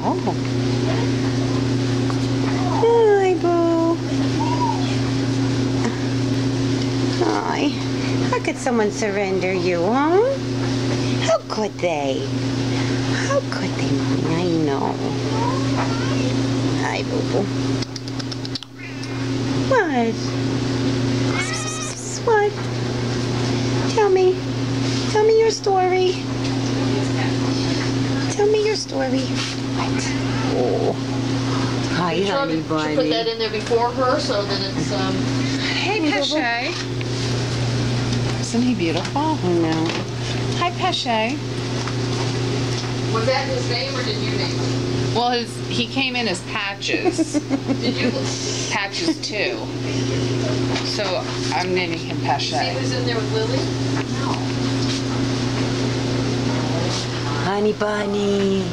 Oh. Hi, Boo. Hi. How could someone surrender you, huh? How could they? How could they, Mommy? I know. Hi, Boo Boo. What? What? Tell me. Tell me your story. Tell me your story. What? Oh. Hi, honey bunny. Should put that in there before her so that it's Hey, Pesce. Isn't he beautiful? I know. Hi, Pesce. Was that his name or did you name him? Well, he came in as Patches. Did you? Patches 2. So I'm naming him Pesce. See who's in there with Lily? Honey bunny.